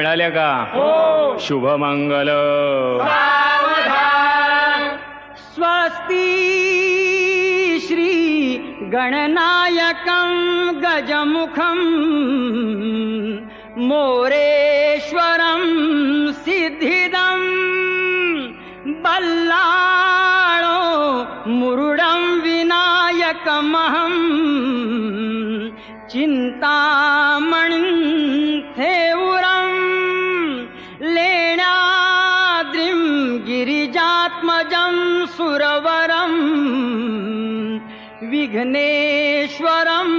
मिळाल्या का? हो. शुभमंगल. स्वस्ती श्री गणनायकं गजमुखं मोरेश्वरं सिद्धिदं बल्लाळो मुरुडं विनायकमहं चिंतामणिं थेउरं लेण्याद्रिं गिरिजात्मजं सुरवरं विघ्नेश्वरं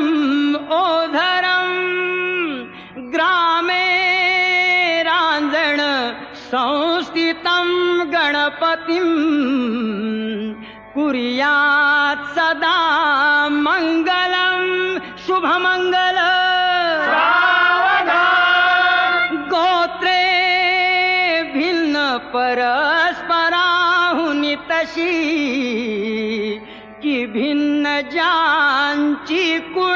ओधरं ग्रामे रांजण संस्थितं गणपतिं कुर्यात् सदा मंगलं शुभमंगल. गोत्रे भिन्न परस्पराहुनी तशी की भिन्न ज्यांची कुळ